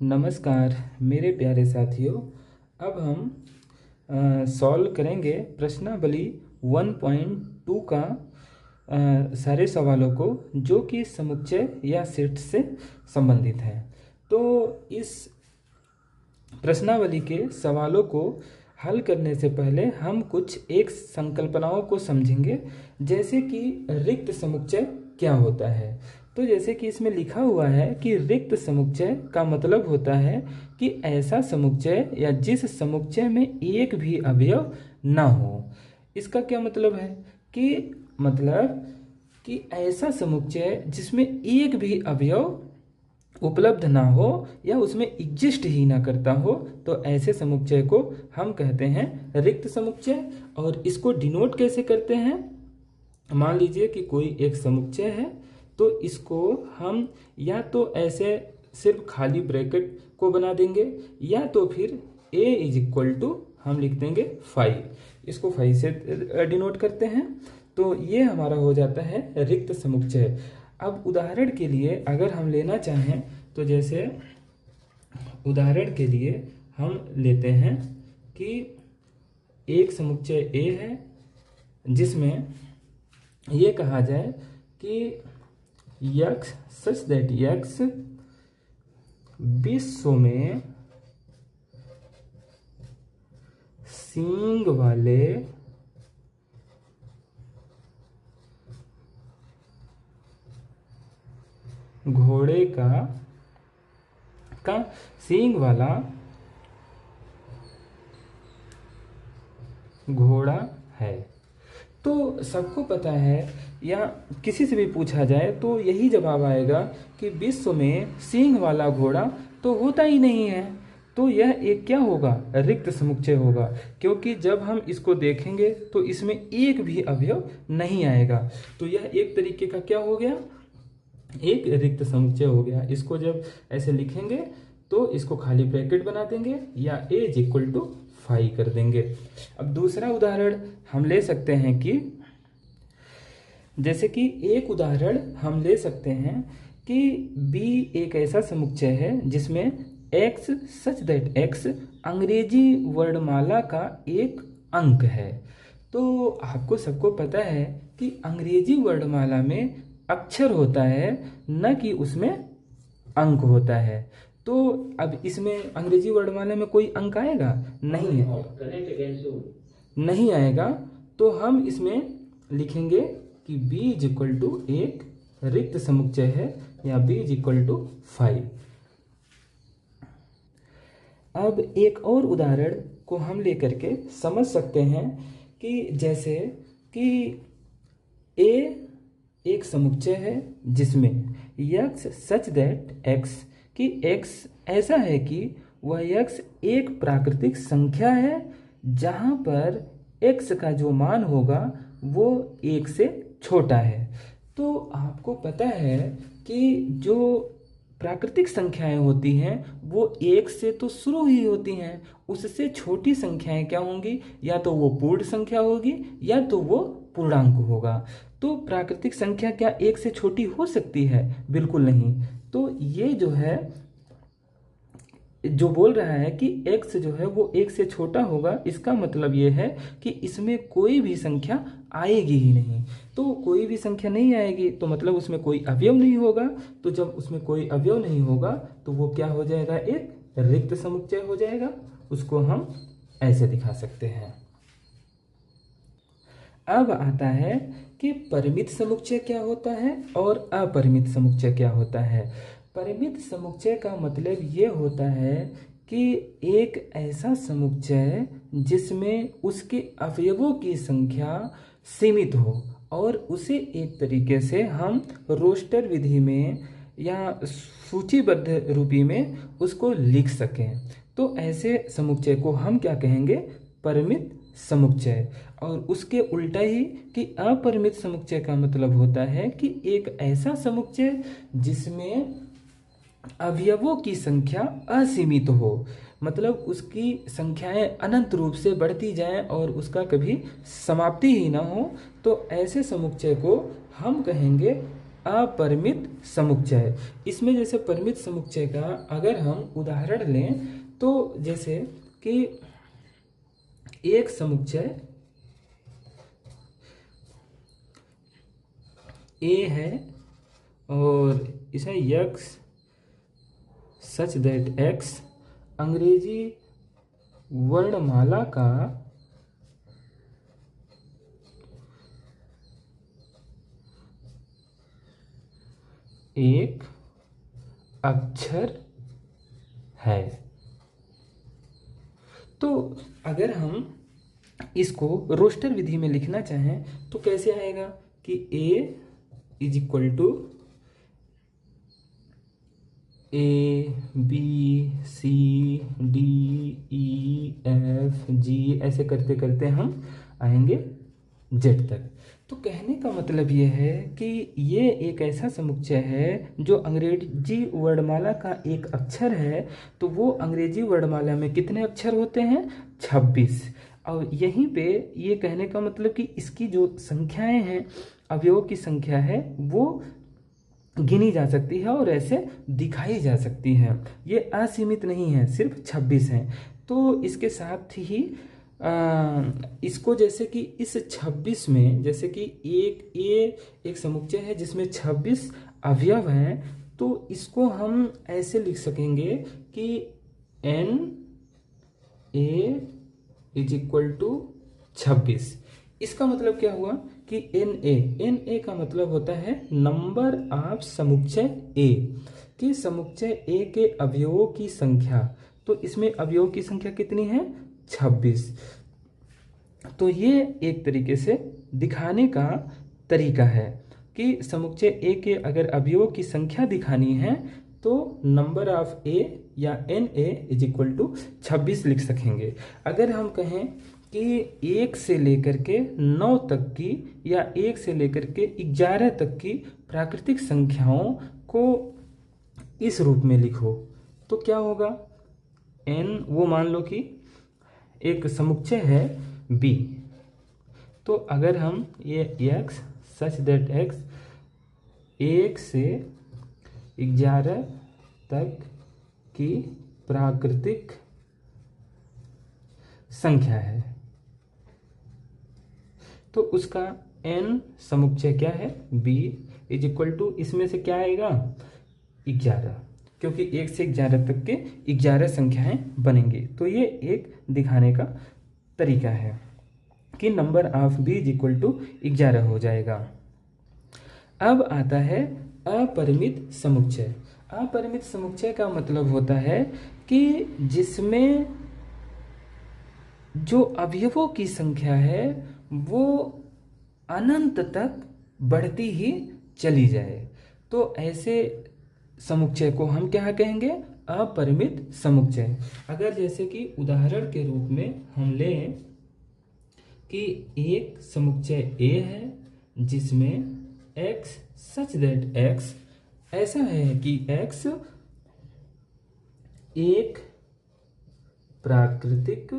नमस्कार मेरे प्यारे साथियों। अब हम सॉल्व करेंगे प्रश्नावली 1.2 का सारे सवालों को, जो कि समुच्चय या सेट से संबंधित है। तो इस प्रश्नावली के सवालों को हल करने से पहले हम कुछ एक संकल्पनाओं को समझेंगे, जैसे कि रिक्त समुच्चय क्या होता है। तो जैसे कि इसमें लिखा हुआ है कि रिक्त समुच्चय का मतलब होता है कि ऐसा समुच्चय या जिस समुच्चय में एक भी अवयव ना हो। इसका क्या मतलब है कि ऐसा समुच्चय जिसमें एक भी अवयव उपलब्ध ना हो या उसमें एग्जिस्ट ही ना करता हो, तो ऐसे समुच्चय को हम कहते हैं रिक्त समुच्चय। और इसको डिनोट कैसे करते हैं? मान लीजिए कि कोई एक समुच्चय है, तो इसको हम या तो ऐसे सिर्फ खाली ब्रैकेट को बना देंगे, या तो फिर a इज इक्वल टू हम लिख देंगे 5। इसको 5 से डिनोट करते हैं। तो ये हमारा हो जाता है रिक्त समुच्चय। अब उदाहरण के लिए अगर हम लेना चाहें, तो जैसे उदाहरण के लिए हम लेते हैं कि एक समुच्चय A है, जिसमें ये कहा जाए कि x सच दैट x विश्व में सींग वाले घोड़े का सींग वाला घोड़ा है। तो सबको पता है, या किसी से भी पूछा जाए तो यही जवाब आएगा कि विश्व में सींग वाला घोड़ा तो होता ही नहीं है। तो यह एक क्या होगा? रिक्त समुच्चय होगा, क्योंकि जब हम इसको देखेंगे तो इसमें एक भी अवयव नहीं आएगा। तो यह एक तरीके का क्या हो गया? एक रिक्त समुच्चय हो गया। इसको जब ऐसे लिखेंगे तो इसको खाली ब्रैकेट बना देंगे या a इज इक्वल टू 5 कर देंगे। अब दूसरा उदाहरण हम ले सकते हैं कि जैसे कि एक उदाहरण हम ले सकते हैं कि b एक ऐसा समुच्चय है जिसमें x सच दैट x अंग्रेजी वर्णमाला का एक अंक है। तो आपको सबको पता है कि अंग्रेजी वर्णमाला में अक्षर होता है, न कि उसमें अंक होता है। तो अब इसमें अंग्रेजी वर्णमाला में कोई अंक आएगा? नहीं है, नहीं आएगा। तो हम इसमें लिखेंगे कि b इज इक्वल टू एक रिक्त समुच्चय है, या b इज इक्वल टू 5। अब एक और उदाहरण को हम लेकर के समझ सकते हैं कि जैसे कि a एक समुच्चय है जिसमें x सच दैट x कि x ऐसा है कि वह x एक प्राकृतिक संख्या है, जहां पर x का जो मान होगा वो 1 से छोटा है। तो आपको पता है कि जो प्राकृतिक संख्याएं होती हैं वो 1 से तो शुरू ही होती हैं। उससे छोटी संख्याएं क्या होंगी? या तो वो पूर्ण संख्या होगी या तो वो पूर्णांक होगा। तो प्राकृतिक संख्या क्या 1 से छोटी हो सकती है? बिल्कुल नहीं। तो ये जो है, जो बोल रहा है कि x जो है वो 1 से छोटा होगा, इसका मतलब ये है कि इसमें कोई भी संख्या आएगी ही नहीं। तो कोई भी संख्या नहीं आएगी तो मतलब उसमें कोई अवयव नहीं होगा। तो जब उसमें कोई अवयव नहीं होगा तो वो क्या हो जाएगा? एक रिक्त समुच्चय हो जाएगा। उसको हम ऐसे दिखा सकते हैं। अब आता है कि परिमित समुच्चय क्या होता है और अपरिमित समुच्चय क्या होता है। परिमित समुच्चय का मतलब ये होता है कि एक ऐसा समुच्चय जिसमें उसके अवयवों की संख्या सीमित हो, और उसे एक तरीके से हम रोस्टर विधि में या सूचीबद्ध रूपी में उसको लिख सकें। तो ऐसे समुच्चय को हम क्या कहेंगे? परिमित समुच्चय। और उसके उल्टा ही कि अपरिमित समुच्चय का मतलब होता है कि एक ऐसा समुच्चय जिसमें अवयवों की संख्या असीमित हो, मतलब उसकी संख्याएं अनंत रूप से बढ़ती जाएं और उसका कभी समाप्ति ही ना हो। तो ऐसे समुच्चय को हम कहेंगे अपरिमित समुच्चय। इसमें जैसे परिमित समुच्चय का अगर हम उदाहरण लें तो जैसे कि एक समुच्चय ए है और इसे x सच दैट x अंग्रेजी वर्णमाला का एक अक्षर है। तो अगर हम इसको रोस्टर विधि में लिखना चाहें तो कैसे आएगा कि a is equal to A B C D E F G ऐसे करते करते हम आएंगे Z तक। तो कहने का मतलब ये है कि ये एक ऐसा समुच्चय है जो अंग्रेजी वर्णमाला का एक अक्षर है। तो वो अंग्रेजी वर्णमाला में कितने अक्षर होते हैं? 26। और यहीं पे ये कहने का मतलब कि इसकी जो संख्याएं हैं, अवयवों की संख्या है, वो गिनी जा सकती है और ऐसे दिखाई जा सकती है। ये असीमित नहीं है, सिर्फ 26 है। तो इसके साथ ही इसको जैसे कि इस 26 में जैसे कि एक समुच्चय है जिसमें 26 अवयव हैं, तो इसको हम ऐसे लिख सकेंगे कि NA इज इक्वल टू 26। इसका मतलब क्या हुआ कि NA का मतलब होता है नंबर ऑफ समुच्चय A, कि समुच्चय A के अवयवों की संख्या। तो इसमें अवयवों की संख्या कितनी है? 26। तो ये एक तरीके से दिखाने का तरीका है कि समुच्चय A के अगर अवयवों की संख्या दिखानी है तो नंबर ऑफ A या NA इज इक्वल टू 26 लिख सकेंगे। अगर हम कहें कि 1 से लेकर के 9 तक की या 1 से लेकर के 11 तक की प्राकृतिक संख्याओं को इस रूप में लिखो तो क्या होगा? n वो मान लो कि एक समुच्चय है B। तो अगर हम ये x सच दैट x 1 से 11 तक की प्राकृतिक संख्या है, तो उसका n समुच्चय क्या है? B इज इक्वल टू, इसमें से क्या आएगा? 11, क्योंकि 1 से 11 तक के 11 संख्याएं बनेंगी। तो ये एक दिखाने का तरीका है कि number of B is equal to 11 हो जाएगा। अब आता है अपरिमित समुच्चय। अपरिमित समुच्चय का मतलब होता है कि जिसमें जो अवयवों की संख्या है वो अनंत तक बढ़ती ही चली जाए। तो ऐसे समुच्चय को हम क्या कहेंगे? अपरिमित समुच्चय। अगर जैसे कि उदाहरण के रूप में हम लें कि एक समुच्चय A है जिसमें x सच दैट x ऐसा है कि x एक प्राकृतिक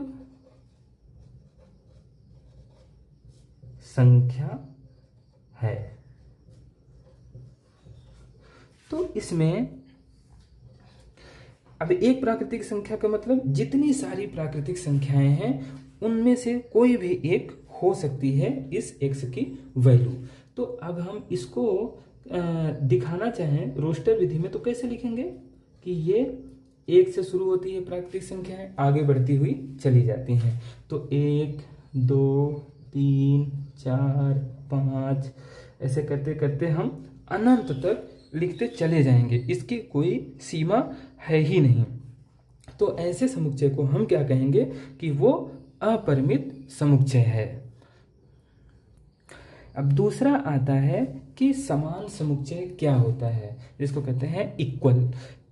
संख्या है। तो इसमें अब एक प्राकृतिक संख्या का मतलब जितनी सारी प्राकृतिक संख्याएं हैं उनमें से कोई भी एक हो सकती है इस x की वैल्यू। तो अब हम इसको दिखाना चाहें रोस्टर विधि में तो कैसे लिखेंगे कि ये 1 से शुरू होती है प्राकृतिक संख्याएं, आगे बढ़ती हुई चली जाती हैं। तो 1 2 3 4 5 ऐसे करते करते हम अनंत तक लिखते चले जाएंगे, इसकी कोई सीमा है ही नहीं। तो ऐसे समुच्चय को हम क्या कहेंगे कि वो अपरिमित समुच्चय है। अब दूसरा आता है कि समान समुच्चय क्या होता है, जिसको कहते हैं इक्वल।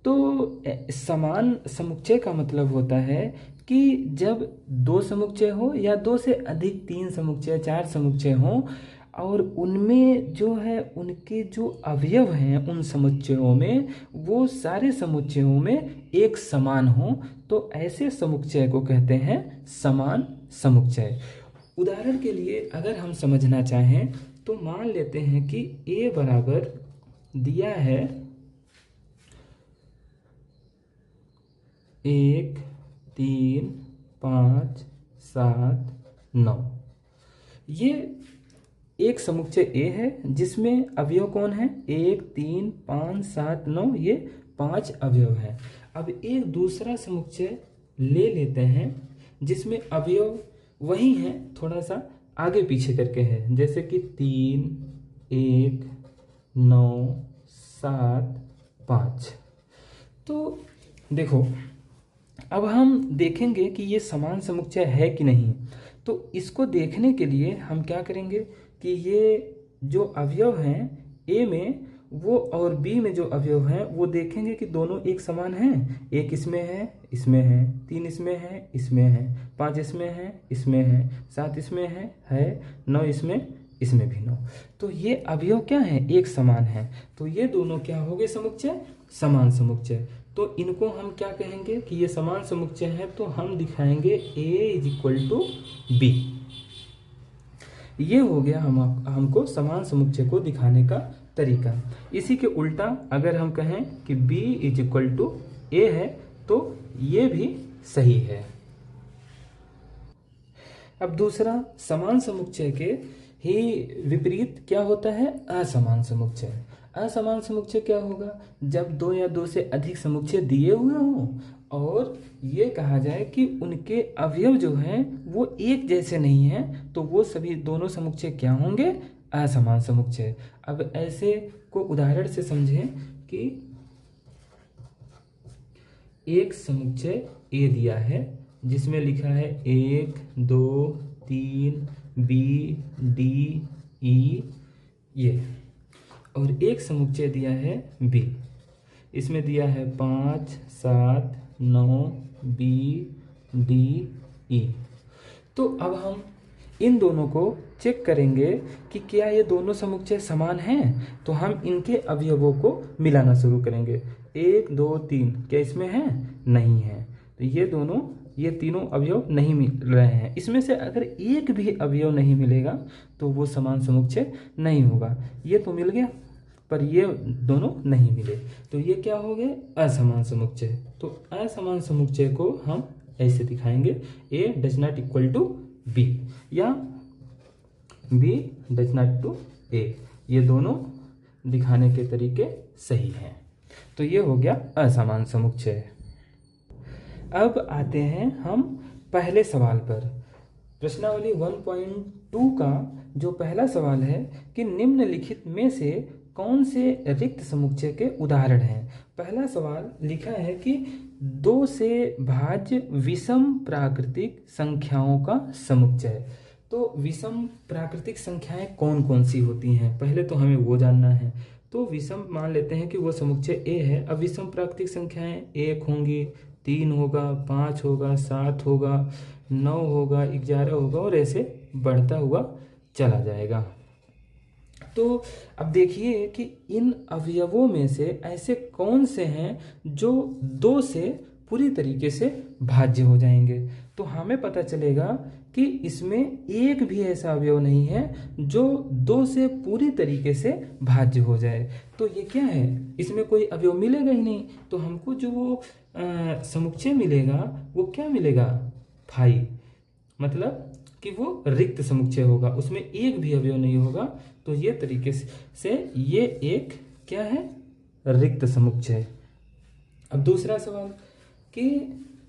तो समान समुच्चय का मतलब होता है कि जब 2 समुच्चय हो या 2 से अधिक 3 समुच्चय 4 समुच्चय हो और उनमें जो है उनके जो अवयव हैं उन समुच्चयों में वो सारे समुच्चयों में एक समान हो, तो ऐसे समुच्चय को कहते हैं समान समुच्चय। उदाहरण के लिए अगर हम समझना चाहें तो मान लेते हैं कि A बराबर दिया है 1 3 5 7 9, ये एक समुच्चय ए है जिसमें अवयव कौन है 1 3 5 7 9, ये 5 अवयव हैं। अब एक दूसरा समुच्चय ले लेते हैं जिसमें अवयव वही हैं, थोड़ा सा आगे पीछे करके है, जैसे कि 3 1 9 7 5। तो देखो अब हम देखेंगे कि ये समान समुच्चय है कि नहीं। तो इसको देखने के लिए हम क्या करेंगे कि ये जो अवयव हैं ए में वो और बी में जो अवयव हैं वो देखेंगे कि दोनों एक समान हैं। 1 इसमें है, इसमें है, 3 इसमें है, इसमें है, 5 इसमें है, इसमें है, 7 इसमें है, 9 इसमें, इसमें भी 9। तो ये अवयव क्या है एक समान है, तो ये दोनों क्या हो गए समुच्चय, समान समुच्चय। तो इनको हम क्या कहेंगे कि ये समान समुच्चय है, तो हम दिखाएंगे A = B। ये हो गया हमको समान समुच्चय को दिखाने का तरीका। इसी के उल्टा अगर हम कहें कि B = A है तो ये भी सही है। अब दूसरा, समान समुच्चय के ही विपरीत क्या होता है, असमान समुच्चय। असमान समुच्चय क्या होगा, जब 2 या 2 से अधिक समुच्चय दिए हुए हों और ये कहा जाए कि उनके अवयव जो हैं वो एक जैसे नहीं हैं, तो वो सभी दोनों समुच्चय क्या होंगे, असमान समुच्चय। अब ऐसे को उदाहरण से समझें कि एक समुच्चय ए दिया है जिसमें लिखा है 1 2 3 B D E ये, और एक समुच्चय दिया है B, इसमें दिया है 5 7 9 B D E। तो अब हम इन दोनों को चेक करेंगे कि क्या ये दोनों समुच्चय समान हैं, तो हम इनके अवयवों को मिलाना शुरू करेंगे। 1 2 3 क्या इसमें है, नहीं है, तो ये तीनों अवयव नहीं मिल रहे हैं। इसमें से अगर एक भी अवयव नहीं मिलेगा तो वो समान समुच्चय नहीं होगा। ये तो मिल गया पर ये दोनों नहीं मिले, तो ये क्या हो गए, असमान समुच्चय। तो असमान समुच्चय को हम ऐसे दिखाएंगे A ≠ B या B ≠ A। ये दोनों दिखाने के तरीके सही हैं। तो ये हो गया असमान समुच्चय। अब आते हैं हम पहले सवाल पर। प्रश्नावली 1.2 का जो पहला सवाल है कि निम्नलिखित में से कौन से रिक्त समुच्चय के उदाहरण हैं। पहला सवाल लिखा है कि 2 से भाज्य विषम प्राकृतिक संख्याओं का समुच्चय। तो विषम प्राकृतिक संख्याएं कौन कौन सी होती हैं, पहले तो हमें वो जानना है। तो विषम मान लेते हैं कि वो समुच्चय ए है। अब विषम प्राकृतिक संख्याएं 1 होंगी, 3 होगा, 5 होगा, 7 होगा, 9 होगा, 11 होगा और ऐसे बढ़ता हुआ चला जाएगा। तो अब देखिए कि इन अवयवों में से ऐसे कौन से हैं जो 2 से पूरी तरीके से भाज्य हो जाएंगे। तो हमें पता चलेगा कि इसमें एक भी ऐसा अवयव नहीं है जो 2 से पूरी तरीके से भाज्य हो जाए। तो ये क्या है, इसमें कोई अवयव मिलेगा ही नहीं, तो हमको जो वो समुच्चय मिलेगा वो क्या मिलेगा, फाई, मतलब कि वो रिक्त समुच्चय होगा, उसमें एक भी अवयव नहीं होगा। तो ये तरीके से ये एक क्या है, रिक्त समुच्चय। अब दूसरा सवाल कि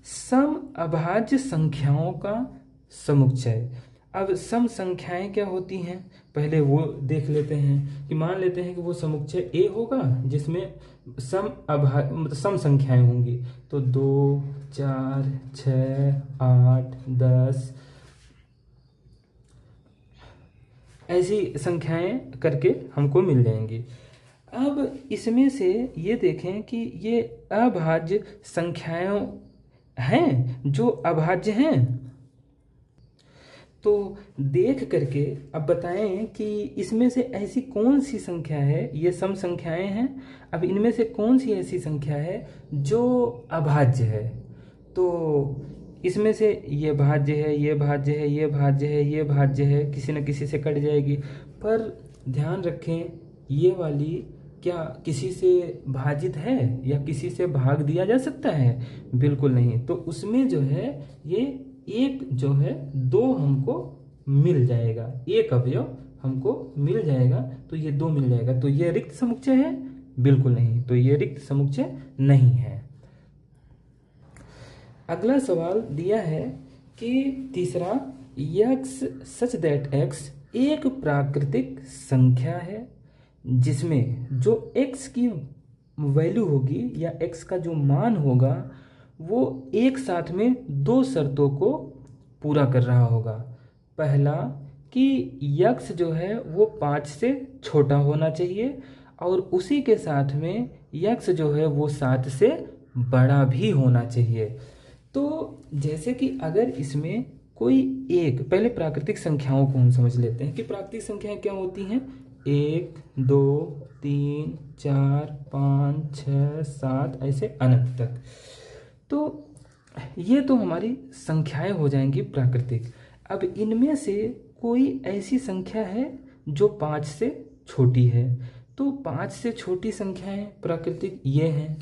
सम अभाज्य संख्याओं का समुच्चय। अब सम संख्याएं क्या होती हैं, पहले वो देख लेते हैं कि मान लेते हैं कि वो समुच्चय ए होगा जिसमें सम संख्याएं होंगी। तो 2 4 6 8 10 ऐसी संख्याएं करके हमको मिल जाएंगी। अब इसमें से ये देखें कि ये अभाज्य संख्याएं हैं जो अभाज्य हैं। तो देख करके अब बताएं कि इसमें से ऐसी कौन सी संख्या है, ये सम संख्याएं हैं, अब इनमें से कौन सी ऐसी संख्या है जो अभाज्य है। तो इसमें से ये भाज्य है, ये भाज्य है, ये भाज्य है, ये भाज्य है, किसी न किसी से कट जाएगी। पर ध्यान रखें ये वाली क्या किसी से भाजित है या किसी से भाग दिया जा सकता है? बिल्कुल नहीं। तो उसमें जो है ये एक जो है दो हमको मिल जाएगा, एक अवयव हमको मिल जाएगा, तो ये दो मिल जाएगा, तो ये रिक्त समुच्चय है? बिल्कुल नहीं। तो ये रिक्त समुच्चय नहीं है। अगला सवाल दिया है कि तीसरा, यक्स सच दैट एक्स एक प्राकृतिक संख्या है जिसमें जो x की वैल्यू होगी या x का जो मान होगा वो एक साथ में दो शर्तों को पूरा कर रहा होगा। पहला कि यक्स जो है वो 5 से छोटा होना चाहिए और उसी के साथ में यक्स जो है वो 7 से बड़ा भी होना चाहिए। तो जैसे कि अगर इसमें कोई एक, पहले प्राकृतिक संख्याओं को हम समझ लेते हैं कि प्राकृतिक संख्याएं क्या होती हैं। 1 2 3 4 5 6 7 ऐसे अनंत तक। तो ये तो हमारी संख्याएं हो जाएंगी प्राकृतिक। अब इनमें से कोई ऐसी संख्या है जो 5 से छोटी है, तो 5 से छोटी संख्याएं प्राकृतिक ये हैं,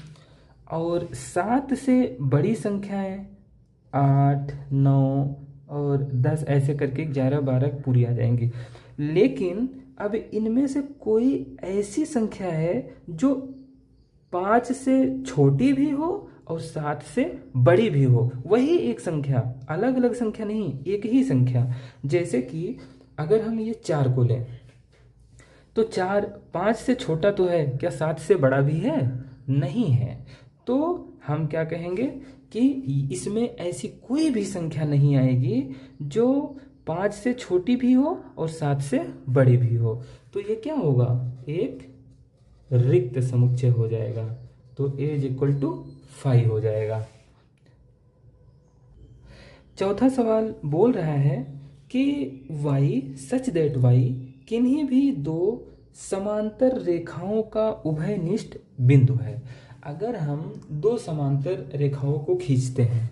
और 7 से बड़ी संख्याएं 8 9 और 10 ऐसे करके 11 12 पूरी आ जाएंगी। लेकिन अब इनमें से कोई ऐसी संख्या है जो 5 से छोटी भी हो और 7 से बड़ी भी हो, वही एक संख्या, अलग अलग संख्या नहीं, एक ही संख्या। जैसे कि अगर हम ये 4 को लें तो 4 5 से छोटा तो है, क्या 7 से बड़ा भी है? नहीं है। तो हम क्या कहेंगे कि इसमें ऐसी कोई भी संख्या नहीं आएगी जो 5 से छोटी भी हो और 7 से बड़ी भी हो। तो ये क्या होगा? एक रिक्त समुच्चय हो जाएगा। तो a = 5 हो जाएगा। चौथा सवाल बोल रहा है कि y सच दैट y किन्हीं भी दो समांतर रेखाओं का उभयनिष्ठ बिंदु है। अगर हम दो समांतर रेखाओं को खींचते हैं,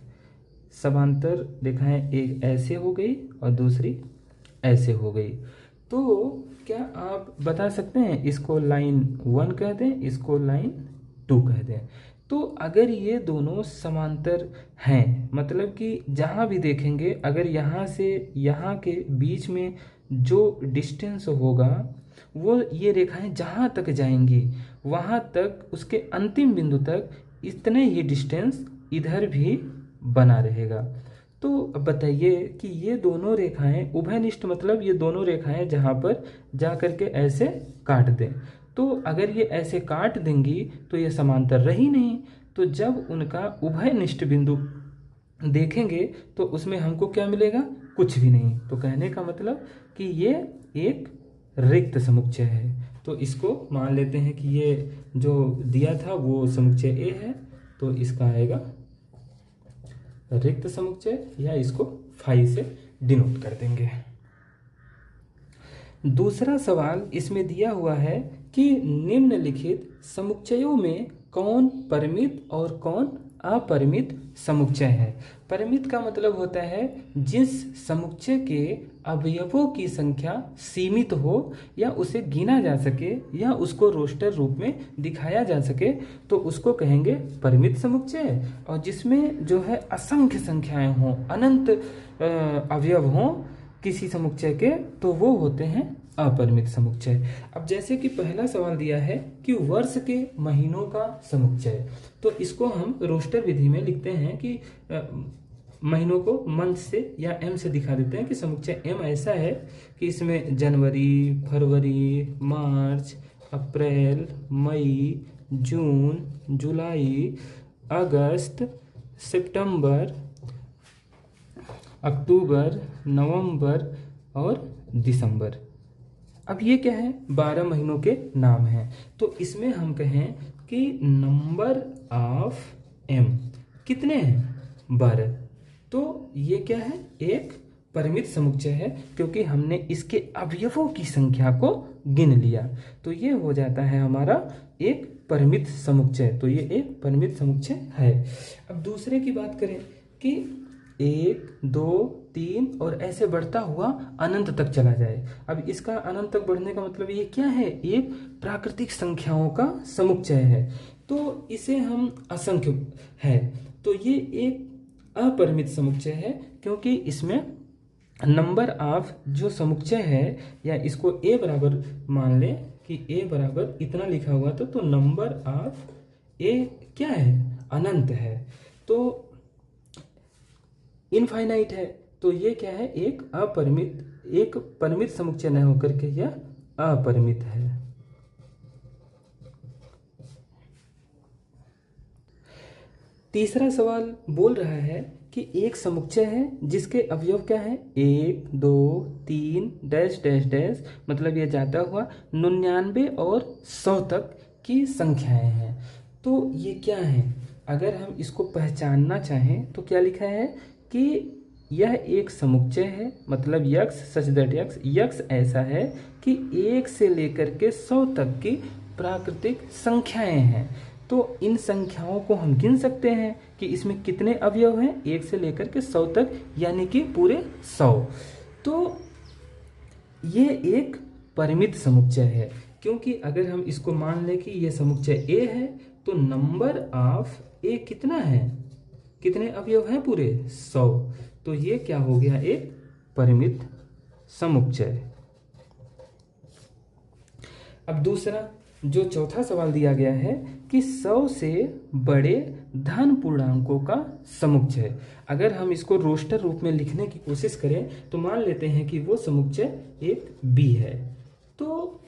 समांतर रेखाएं एक ऐसे हो गई और दूसरी ऐसे हो गई, तो क्या आप बता सकते हैं इसको लाइन 1 कह दें, इसको लाइन 2 कह दें? तो अगर ये दोनों समांतर हैं, मतलब कि जहाँ भी देखेंगे, अगर यहाँ से यहाँ के बीच में जो डिस्टेंस होगा वो ये रेखाएं जहाँ तक जाएंगी वहाँ तक, उसके अंतिम बिंदु तक इतने ही डिस्टेंस इधर भी बना रहेगा। तो अब बताइए कि ये दोनों रेखाएं उभयनिष्ठ, मतलब ये दोनों रेखाएं जहाँ पर जा करके ऐसे काट दें, तो अगर ये ऐसे काट देंगी तो ये समांतर रही नहीं। तो जब उनका उभयनिष्ठ बिंदु देखेंगे तो उसमें हमको क्या मिलेगा? कुछ भी नहीं। तो कहने का मतलब कि ये एक रिक्त समुच्चय है। तो इसको मान लेते हैं कि ये जो दिया था वो समुच्चय ए है, तो इसका आएगा रिक्त समुच्चय, या इसको 5 से डिनोट कर देंगे। दूसरा सवाल इसमें दिया हुआ है कि निम्नलिखित समुच्चयों में कौन परिमित और कौन अपरिमित समुच्चय है। परिमित का मतलब होता है जिस समुच्चय के अवयवों की संख्या सीमित हो या उसे गिना जा सके या उसको रोस्टर रूप में दिखाया जा सके, तो उसको कहेंगे परिमित समुच्चय। और जिसमें जो है असंख्य संख्याएं हों, अनंत अवयव हों किसी समुच्चय के, तो वो होते हैं अपरिमित समुच्चय। अब जैसे कि पहला सवाल दिया है कि वर्ष के महीनों का समुच्चय, तो इसको हम रोस्टर विधि में लिखते हैं कि महीनों को मंथ से या एम से दिखा देते हैं कि समुच्चय एम ऐसा है कि इसमें जनवरी, फरवरी, मार्च, अप्रैल, मई, जून, जुलाई, अगस्त, सितंबर, अक्टूबर, नवंबर और दिसंबर। अब ये क्या है? 12 महीनों के नाम हैं। तो इसमें हम कहें कि नंबर ऑफ एम कितने हैं? 12। तो ये क्या है? एक परिमित समुच्चय है, क्योंकि हमने इसके अवयवों की संख्या को गिन लिया। तो ये हो जाता है हमारा एक परिमित समुच्चय। तो ये एक परिमित समुच्चय है। अब दूसरे की बात करें कि 1 2 3 और ऐसे बढ़ता हुआ अनंत तक चला जाए। अब इसका अनंत तक बढ़ने का मतलब ये क्या है, एक प्राकृतिक संख्याओं का समुच्चय है, तो इसे हम असंख्य है। तो ये एक अपरिमित समुच्चय है, क्योंकि इसमें नंबर ऑफ जो समुच्चय है, या इसको ए बराबर मान लें कि ए बराबर इतना लिखा हुआ था, तो नंबर ऑफ ए क्या है, अनंत है, तो इनफाइनाइट है। तो ये क्या है, एक अपरिमित, एक परिमित समुच्चय न होकर के यह अपरिमित है। तीसरा सवाल बोल रहा है कि एक समुच्चय है जिसके अवयव क्या है, 1 2 3 डैश डैश डैश, मतलब ये जाता हुआ 99 और 100 तक की संख्याएं हैं। तो ये क्या है, अगर हम इसको पहचानना चाहें तो क्या लिखा है कि यह एक समुच्चय है, मतलब यक्स सच दैट यक्स ऐसा है कि 1 से लेकर के 100 तक की प्राकृतिक संख्याएं हैं। तो इन संख्याओं को हम गिन सकते हैं कि इसमें कितने अवयव हैं, 1 से लेकर के 100 तक, यानी कि पूरे 100। तो ये एक परिमित समुच्चय है, क्योंकि अगर हम इसको मान लें कि ये समुच्चय ए है, तो नंबर ऑफ ए कितना है, कितने अवयव हैं, पूरे 100। तो ये क्या हो गया, एक परिमित समुच्चय। अब दूसरा जो चौथा सवाल दिया गया है कि 100 से बड़े धन पूर्णांकों का समुच्चय। अगर हम इसको रोस्टर रूप में लिखने की कोशिश करें तो मान लेते हैं कि वो समुच्चय एक बी है। तो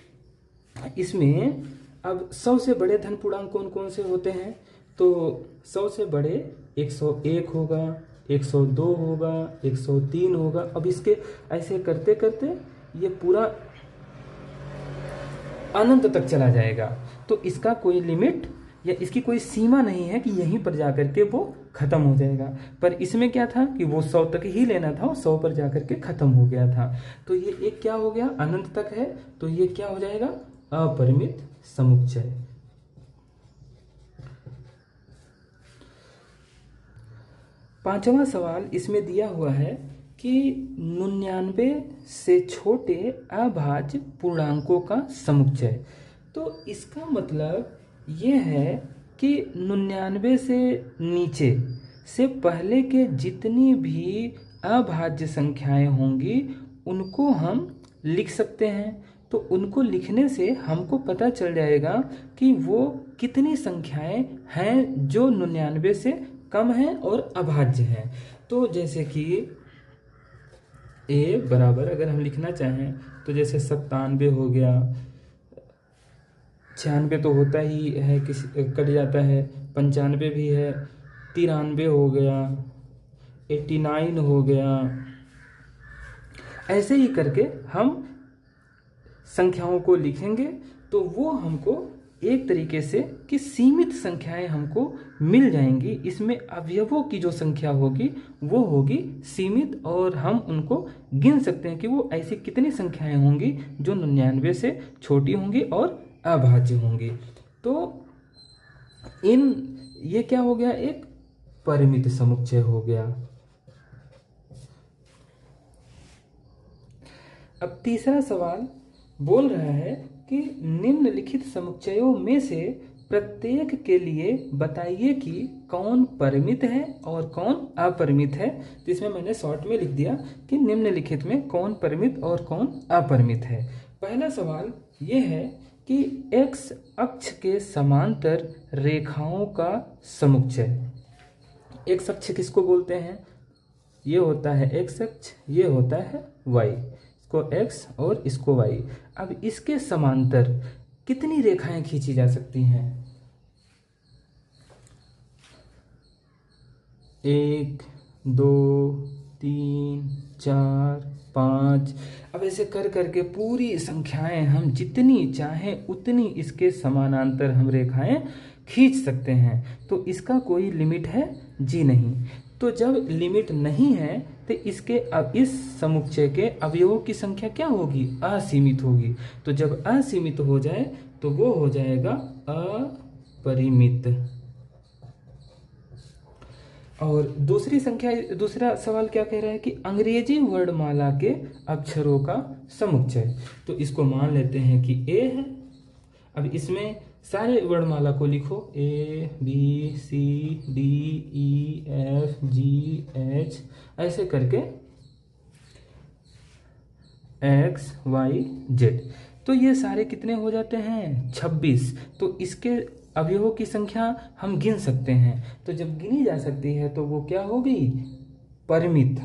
इसमें अब 100 से बड़े धन पूर्णांक कौन कौन से होते हैं, तो 100 से बड़े 101 होगा, 102 होगा, 103 होगा। अब इसके ऐसे करते करते ये पूरा अनंत तक चला जाएगा। तो इसका कोई लिमिट या इसकी कोई सीमा नहीं है कि यहीं पर जाकर के वो खत्म हो जाएगा। पर इसमें क्या था कि वो 100 तक ही लेना था और 100 पर जाकर के खत्म हो गया था। तो ये एक क्या हो गया, अनंत तक है, तो ये क्या हो जाएगा, अपरिमित समुच्चय। पांचवा सवाल इसमें दिया हुआ है कि 99 से छोटे अभाज्य पूर्णांकों का समुच्चय। तो इसका मतलब ये है कि 99 से नीचे से पहले के जितनी भी अभाज्य संख्याएं होंगी उनको हम लिख सकते हैं। तो उनको लिखने से हमको पता चल जाएगा कि वो कितनी संख्याएं हैं जो 99 से कम हैं और अभाज्य हैं। तो जैसे कि ए बराबर अगर हम लिखना चाहें तो जैसे 97 हो गया, 96 तो होता ही है, किसी कट जाता है, 95 भी है, 93 हो गया, 89 हो गया। ऐसे ही करके हम संख्याओं को लिखेंगे तो वो हमको एक तरीके से कि सीमित संख्याएं हमको मिल जाएंगी। इसमें अवयवों की जो संख्या होगी वो होगी सीमित, और हम उनको गिन सकते हैं कि वो ऐसी कितनी संख्याएं होंगी जो 99 से छोटी होंगी और अभाज्य होंगी। तो ये क्या हो गया, एक परिमित समुच्चय हो गया। अब तीसरा सवाल बोल रहा है कि निम्नलिखित समुच्चयों में से प्रत्येक के लिए बताइए कि कौन परिमित है और कौन अपरिमित है। तो इसमें मैंने शॉर्ट में लिख दिया कि निम्नलिखित में कौन परिमित और कौन अपरिमित है। पहला सवाल ये है कि x अक्ष के समांतर रेखाओं का समुच्चय। x अक्ष किसको बोलते हैं, ये होता है x अक्ष, ये होता है y, इसको x और इसको y। अब इसके समांतर कितनी रेखाएं खींची जा सकती हैं, 1 2 3 4 5। अब ऐसे कर करके पूरी संख्याएं हम जितनी चाहें उतनी इसके समानांतर हम रेखाएं खींच सकते हैं। तो इसका कोई लिमिट है जी नहीं। तो जब लिमिट नहीं है तो इसके अब इस समुच्चय के अवयवों की संख्या क्या होगी, असीमित होगी। तो जब असीमित हो जाए तो वो हो जाएगा अपरिमित। और दूसरा सवाल क्या कह रहा है कि अंग्रेजी वर्णमाला के अक्षरों का समुच्चय। तो इसको मान लेते हैं कि ए है। अब इसमें सारे वर्णमाला को लिखो, A B C D E F G H ऐसे करके एक्स वाई जेड। तो ये सारे कितने हो जाते हैं? 26। तो इसके अवयवों की संख्या हम गिन सकते हैं। तो जब गिनी जा सकती है तो वो क्या हो गई? परिमित।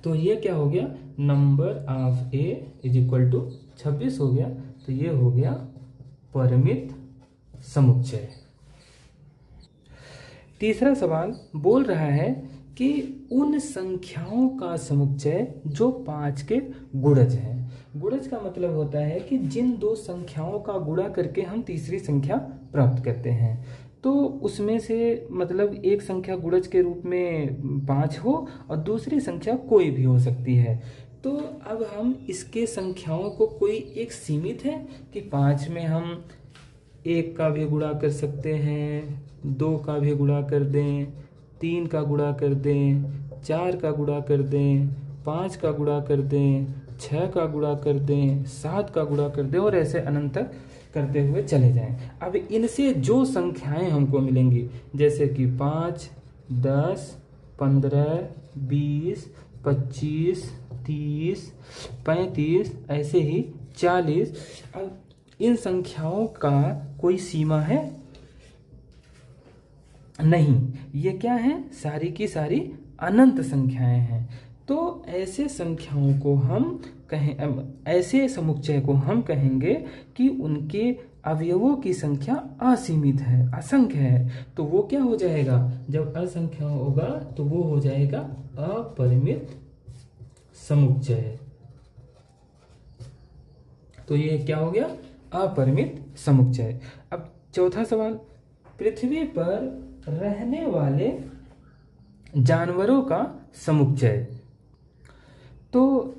तो ये क्या हो गया? Number of A is equal to 26 हो गया। तो ये हो गया परिमित समुच्चय। तीसरा सवाल बोल रहा है कि उन संख्याओं का समुच्चय जो 5 के गुणज हैं। गुणज का मतलब होता है कि जिन दो संख्याओं का गुणा करके हम तीसरी संख्या प्राप्त करते हैं। तो उसमें से मतलब एक संख्या गुणज के रूप में 5 हो और दूसरी संख्या कोई भी हो सकती है। तो अब हम इसके संख्याओं को कोई एक सीमित है कि 5 में हम 1 का भी गुणा कर सकते हैं, 2 का भी गुणा कर दें, 3 का गुणा कर दें, 4 का गुणा कर दें, 5 का गुणा कर दें, 6 का गुणा कर दें, 7 का गुणा कर दें और ऐसे अनंत तक करते हुए चले जाएं। अब इनसे जो संख्याएं हमको मिलेंगी जैसे कि 5, 10, 15, 20, 25, 30, 35 ऐसे ही 40। अब इन संख्याओं का कोई सीमा है? नहीं। ये क्या है? सारी की सारी अनंत संख्याएं हैं। तो ऐसे संख्याओं को हम ऐसे समुच्चय को हम कहेंगे कि उनके अवयवों की संख्या असीमित है, असंख्य है। तो वो क्या हो जाएगा? जब असंख्य होगा तो वो हो जाएगा अपरिमित समुच्चय। तो ये क्या हो गया? अपरिमित समुच्चय। अब चौथा सवाल, पृथ्वी पर रहने वाले जानवरों का समुच्चय। तो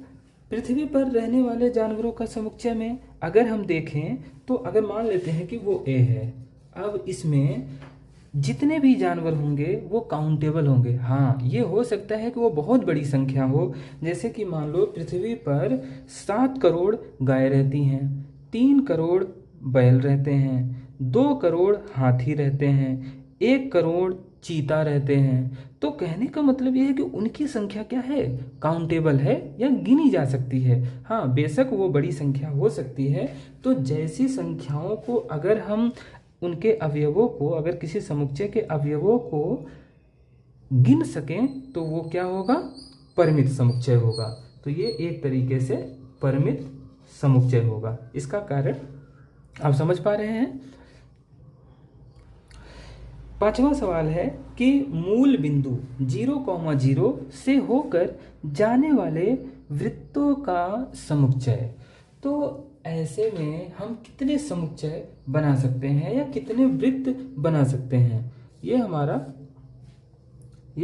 पृथ्वी पर रहने वाले जानवरों का समुच्चय में अगर हम देखें तो अगर मान लेते हैं कि वो ए है। अब इसमें जितने भी जानवर होंगे वो काउंटेबल होंगे। हाँ, ये हो सकता है कि वो बहुत बड़ी संख्या हो। जैसे कि मान लो पृथ्वी पर 7 करोड़ गाय रहती हैं, 3 करोड़ बैल रहते हैं, 2 करोड़ हाथी रहते हैं, 1 करोड़ चीता रहते हैं। तो कहने का मतलब ये है कि उनकी संख्या क्या है? काउंटेबल है या गिनी जा सकती है। हाँ, बेशक वो बड़ी संख्या हो सकती है। तो जैसी संख्याओं को अगर हम उनके अवयवों को, अगर किसी समुच्चय के अवयवों को गिन सकें तो वो क्या होगा? परिमित समुच्चय होगा। तो ये एक तरीके से परिमित समुच्चय होगा। इसका कारण आप समझ पा रहे हैं। पांचवा सवाल है कि मूल बिंदु 0,0 से होकर जाने वाले वृत्तों का समुच्चय। तो ऐसे में हम कितने समुच्चय बना सकते हैं या कितने वृत्त बना सकते हैं? ये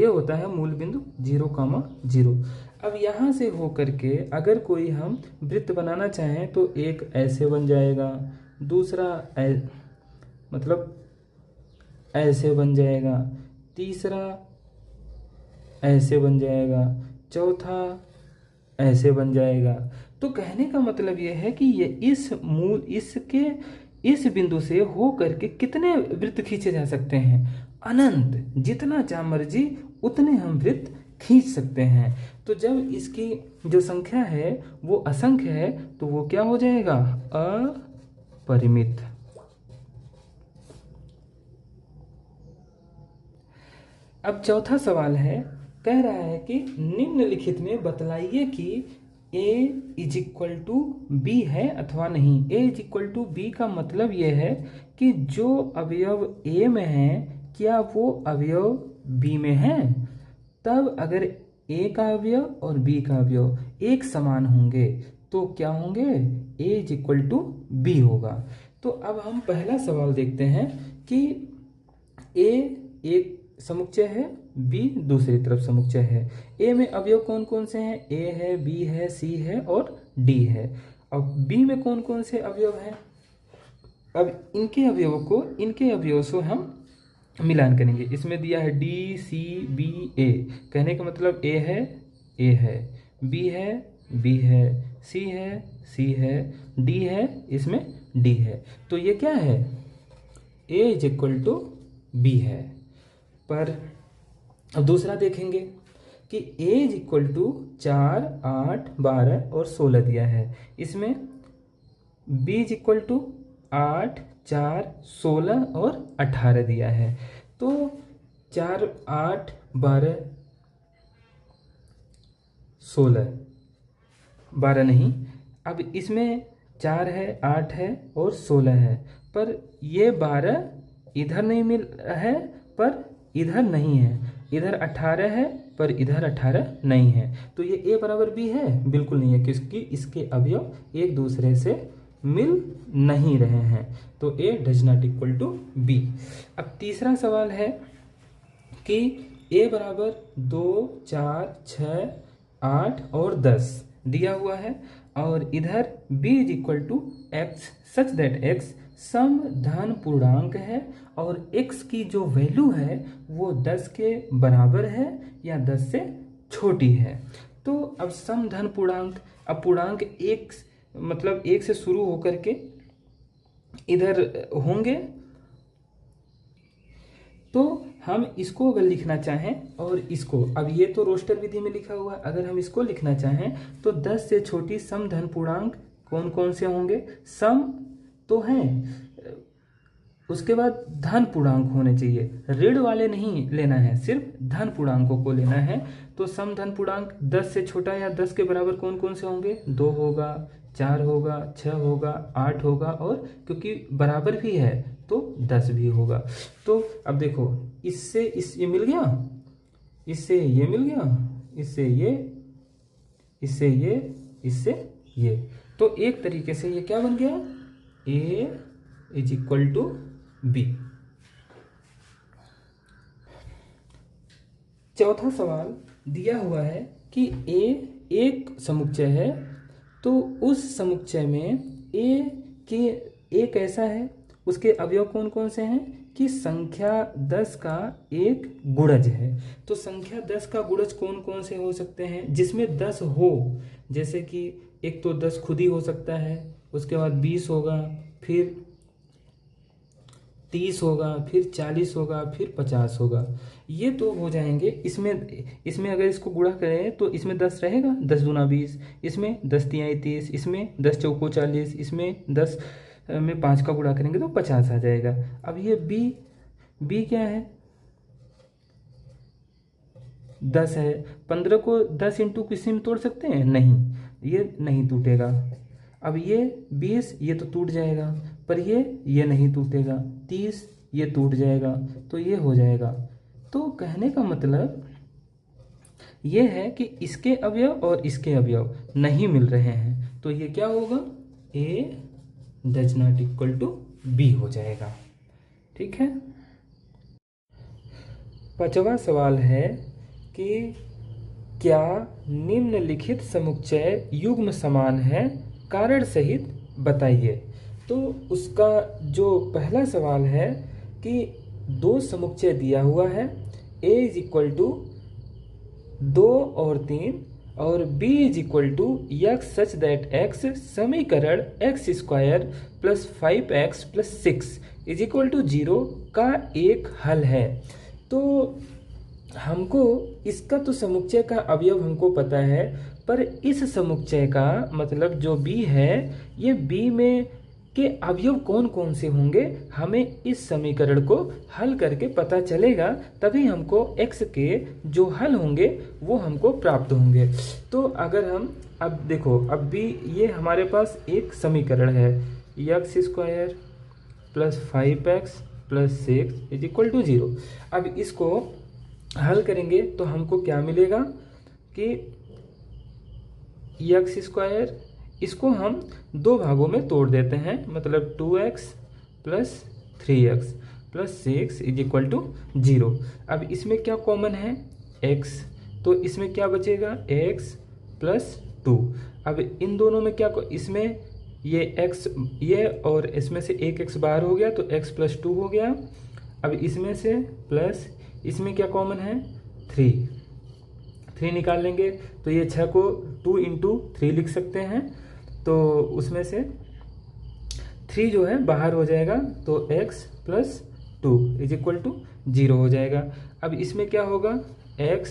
होता है मूल बिंदु 0,0। अब यहाँ से होकर के अगर कोई हम वृत्त बनाना चाहें तो एक ऐसे बन जाएगा, दूसरा मतलब ऐसे बन जाएगा, तीसरा ऐसे बन जाएगा, चौथा ऐसे बन जाएगा। तो कहने का मतलब यह है कि ये इस बिंदु से हो करके कितने वृत्त खींचे जा सकते हैं? अनंत। जितना चाह मर्जी उतने हम वृत्त खींच सकते हैं। तो जब इसकी जो संख्या है वो असंख्य है तो वो क्या हो जाएगा? अपरिमित। अब चौथा सवाल है, कह रहा है कि निम्नलिखित में बतलाइए कि a is equal to B है अथवा नहीं। a is equal to B का मतलब यह है कि जो अवयव a में है क्या वो अवयव b में है। तब अगर a का अवयव और b का अवयव एक समान होंगे तो क्या होंगे? a is equal to B होगा। तो अब हम पहला सवाल देखते हैं कि a एक समुच्चय है, b दूसरी तरफ समुच्चय है। a में अवयव कौन कौन से हैं? a है, b है, c है और d है। अब b में कौन कौन से अवयव हैं? अब इनके अवयवों को इनके अवयवों से हम मिलान करेंगे। इसमें दिया है डी सी बी ए, कहने का मतलब ए है, बी है, सी है, डी है, इसमें डी है। तो ये क्या है, ए इज इक्वल टू बी है। पर अब दूसरा देखेंगे कि ए इज इक्वल टू 4, 8, 12 और 16 दिया है। इसमें बी इज इक्वल टू 8, 4, 16 और 18 दिया है। तो 4, 8, 12, 16, 12 नहीं, अब इसमें 4 है, 8 है और 16 है, पर ये 12 इधर नहीं मिल है, पर इधर नहीं है, इधर 18 है पर इधर 18 नहीं है। तो ये ए बराबर बी है, बिल्कुल नहीं है, क्योंकि इसके अवयव एक दूसरे से मिल नहीं रहे हैं। तो A does not equal to B. अब तीसरा सवाल है कि ए बराबर 2, 4, 6, 8 और 10 दिया हुआ है, और इधर b is equal to X such that x सम धन पूर्णांक है और x की जो वैल्यू है वो 10 के बराबर है या 10 से छोटी है। तो अब सम धन पूर्णांक, अब पूर्णांक एक मतलब एक से शुरू होकर के इधर होंगे, तो हम इसको अगर लिखना चाहें और इसको, अब ये तो रोस्टर विधि में लिखा हुआ है, अगर हम इसको लिखना चाहें तो 10 से छोटी सम धन पूर्णांक कौन कौन से होंगे, सम तो हैं, उसके बाद धन पूर्णांक होने चाहिए, ऋण वाले नहीं लेना है, सिर्फ धन पूर्णांकों को लेना है। तो सम धन पूर्णांक 10 से छोटा या 10 के बराबर कौन कौन से होंगे, 2 होगा, 4 होगा, 6 होगा, 8 होगा, और क्योंकि बराबर भी है तो 10 भी होगा। तो अब देखो, इससे ये मिल गया, इससे ये मिल गया, इससे ये, इससे ये, इससे ये, तो एक तरीके से ये क्या बन गया, ए इज इक्वल टू बी। चौथा सवाल दिया हुआ है कि ए एक समुच्चय है, तो उस समुच्चय में एक ऐसा है, उसके अवयव कौन कौन से हैं कि संख्या 10 का एक गुणज है। तो संख्या 10 का गुणज कौन कौन से हो सकते हैं जिसमें 10 हो, जैसे कि एक तो 10 खुद ही हो सकता है, उसके बाद 20 होगा, फिर 30 होगा, फिर 40 होगा, फिर 50 होगा, ये तो हो जाएंगे। इसमें अगर इसको गुणा करें तो इसमें 10 रहेगा, 10 दूना 20, इसमें 10 तिहाई 30, इसमें 10 चौको 40, इसमें 10 में 5 का गुणा करेंगे तो 50 आ जाएगा। अब ये बी क्या है, 10 है, 15 को 10 इंटू किसी में तोड़ सकते हैं, नहीं, ये नहीं टूटेगा। अब ये 20, ये तो टूट जाएगा, पर ये नहीं टूटेगा, 30 ये टूट जाएगा, तो ये हो जाएगा। तो कहने का मतलब ये है कि इसके अवयव और इसके अवयव नहीं मिल रहे हैं, तो ये क्या होगा, A does not equal to B हो जाएगा। ठीक है। पांचवा सवाल है कि क्या निम्नलिखित समुच्चय युग्म समान है, कारण सहित बताइए। तो उसका जो पहला सवाल है कि दो समुच्चय दिया हुआ है, a इज इक्वल टू 2 और 3 और b is equal to x such that x समीकरण x square plus 5x plus 6 is equal to 0 का एक हल है। तो हमको इसका तो समुच्चय का अवयव हमको पता है, पर इस समुच्चय का मतलब जो b है, ये b में के अवयव कौन कौन से होंगे हमें इस समीकरण को हल करके पता चलेगा, तभी हमको x के जो हल होंगे वो हमको प्राप्त होंगे। तो अगर हम अब देखो, अब भी ये हमारे पास एक समीकरण है, x square plus 5x plus 6 is equal to 0। अब इसको हल करेंगे तो हमको क्या मिलेगा कि x स्क्वायर, इसको हम दो भागों में तोड़ देते हैं, मतलब 2x plus 3x plus 6 is equal to 0। अब इसमें क्या कॉमन है, x, तो इसमें क्या बचेगा, x प्लस 2। अब इन दोनों में क्या, इसमें ये x, ये और इसमें से एक x बाहर हो गया तो x प्लस 2 हो गया। अब इसमें से प्लस इसमें क्या कॉमन है, 3 निकाल लेंगे तो ये 6 को 2 इंटू 3 लिख सकते हैं। तो उसमें से 3 जो है बाहर हो जाएगा तो x plus 2 is equal to 0 हो जाएगा। अब इसमें क्या होगा, x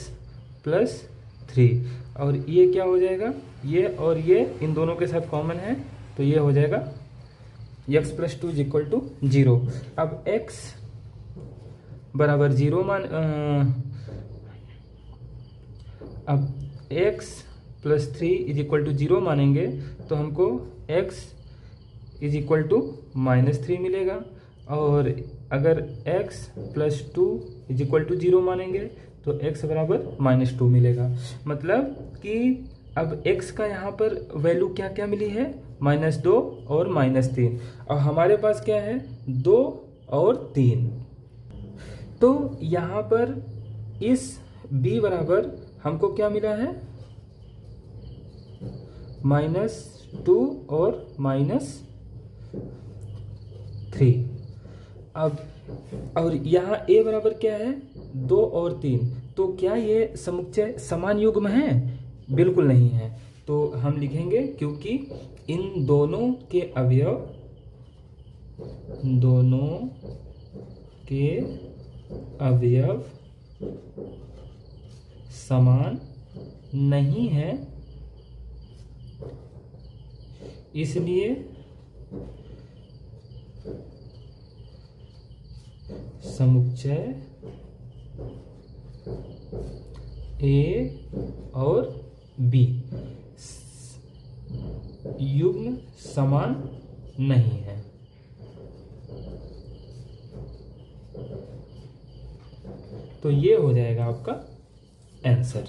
प्लस 3 और ये क्या हो जाएगा, ये और ये इन दोनों के साथ कॉमन है तो ये हो जाएगा x plus 2 is equal to 0। अब x बराबर 0 अब x plus 3 is equal to 0 मानेंगे तो हमको x इज इक्वल टू -3 मिलेगा, और अगर x plus 2 is equal to 0 मानेंगे तो x बराबर -2 मिलेगा। मतलब कि अब x का यहाँ पर वैल्यू क्या क्या मिली है, -2 और -3, और हमारे पास क्या है 2 और 3। तो यहाँ पर इस b बराबर हमको क्या मिला है, -2 और -3। अब और यहाँ a बराबर क्या है, 2 और 3। तो क्या ये समुच्चय समान युग्म है, बिल्कुल नहीं है। तो हम लिखेंगे क्योंकि इन दोनों के अवयव समान नहीं है, इसलिए समुच्चय A और B युग्म समान नहीं है। तो ये हो जाएगा आपका आंसर।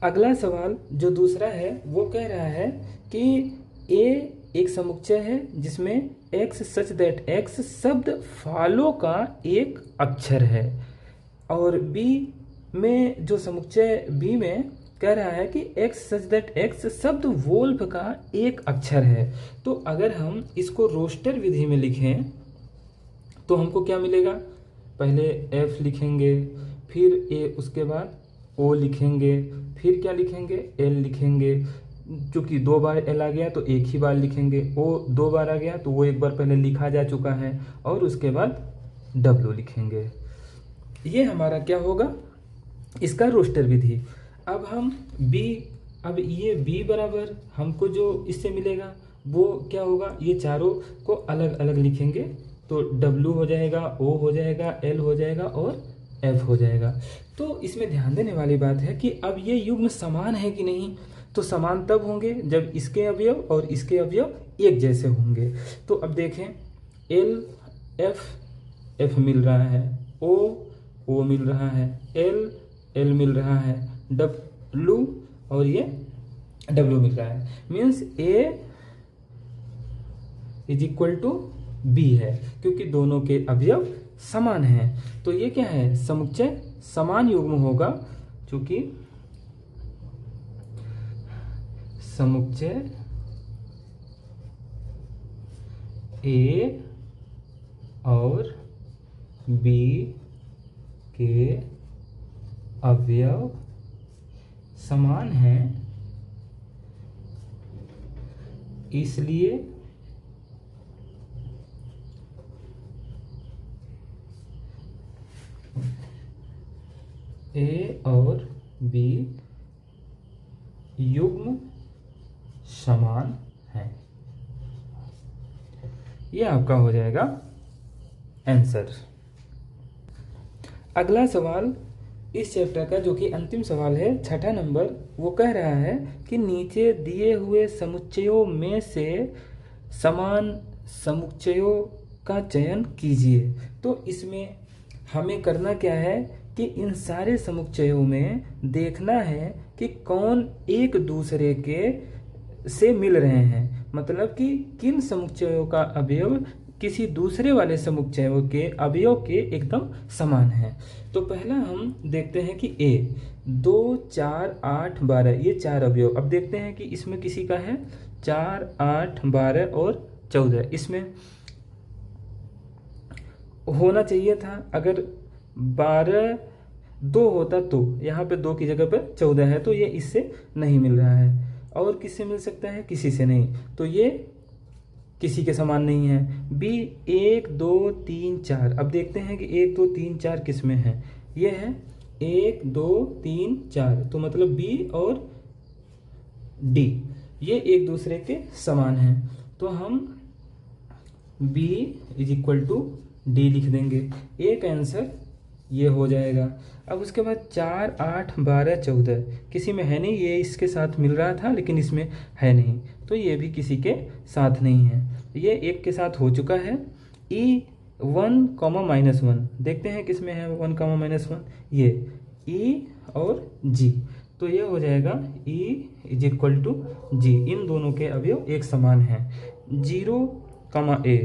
अगला सवाल जो दूसरा है वो कह रहा है कि A एक समुच्चय है जिसमें x सच दैट x शब्द फॉलो का एक अक्षर है, और B में जो समुच्चय B में कह रहा है कि x सच दैट x शब्द वोल्फ का एक अक्षर है। तो अगर हम इसको रोस्टर विधि में लिखें तो हमको क्या मिलेगा, पहले f लिखेंगे, फिर a, उसके बाद o लिखेंगे, फिर क्या लिखेंगे l लिखेंगे। चूँकि 2 बार l आ गया तो एक ही बार लिखेंगे, o 2 बार आ गया तो वो एक बार पहले लिखा जा चुका है, और उसके बाद w लिखेंगे। ये हमारा क्या होगा, इसका रोस्टर विधि। अब हम अब ये b बराबर हमको जो इससे मिलेगा वो क्या होगा, ये चारों को अलग अलग लिखेंगे तो w हो जाएगा, o हो जाएगा, l हो जाएगा और f हो जाएगा। तो इसमें ध्यान देने वाली बात है कि अब ये युग्म समान है कि नहीं, तो समान तब होंगे जब इसके अवयव और इसके अवयव एक जैसे होंगे। तो अब देखें l f मिल रहा है, o मिल रहा है, l मिल रहा है, w और ये w मिल रहा है, means a is equal to b है, क्योंकि दोनों के अवयव समान हैं। तो ये क्या है, समुच्चय समान युग्म होगा, क्योंकि समुच्चय A और B के अवयव समान हैं, इसलिए A और B युग्म समान है। यह आपका हो जाएगा आंसर। अगला सवाल इस चैप्टर का जो कि अंतिम सवाल है, 6ठा नंबर, वो कह रहा है कि नीचे दिए हुए समुच्चयों में से समान समुच्चयों का चयन कीजिए। तो इसमें हमें करना क्या है कि इन सारे समुच्चयों में देखना है कि कौन एक दूसरे के से मिल रहे हैं, मतलब कि किन समुच्चयों का अवयव किसी दूसरे वाले समुच्चयों के अवयव के एकदम समान है। तो पहला हम देखते हैं कि A 2, 4, 8, 12 ये 4 अवयव। अब देखते हैं कि इसमें किसी का है 4, 8, 12 और 14। इसमें होना चाहिए था। अगर 12 2 होता तो यहाँ पे 2 की जगह पर 14 है, तो ये इससे नहीं मिल रहा है। और किससे मिल सकता है? किसी से नहीं, तो ये किसी के समान नहीं है। बी 1 2 3 4। अब देखते हैं कि 1 2 3 4 किस में है। ये है 1 2 3 4, तो मतलब बी और डी ये एक दूसरे के समान हैं, तो हम B is equal to D लिख देंगे। एक आंसर ये हो जाएगा। अब उसके बाद 4 8 12 14 किसी में है नहीं, ये इसके साथ मिल रहा था लेकिन इसमें है नहीं, तो ये भी किसी के साथ नहीं है। ये एक के साथ हो चुका है। ई 1 -1 देखते हैं किस में है 1 -1, ये ई और जी, तो ये हो जाएगा ई इज इक्वल टू जी। इन दोनों के अवयव एक समान हैं। 0, ए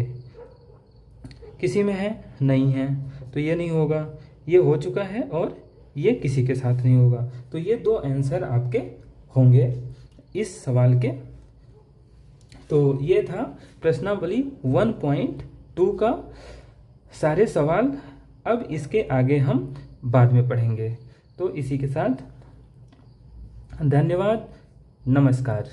किसी में है नहीं है, तो ये नहीं होगा। ये हो चुका है और ये किसी के साथ नहीं होगा, तो ये 2 आंसर आपके होंगे इस सवाल के। तो ये था प्रश्नावली 1.2 का सारे सवाल। अब इसके आगे हम बाद में पढ़ेंगे। तो इसी के साथ धन्यवाद, नमस्कार।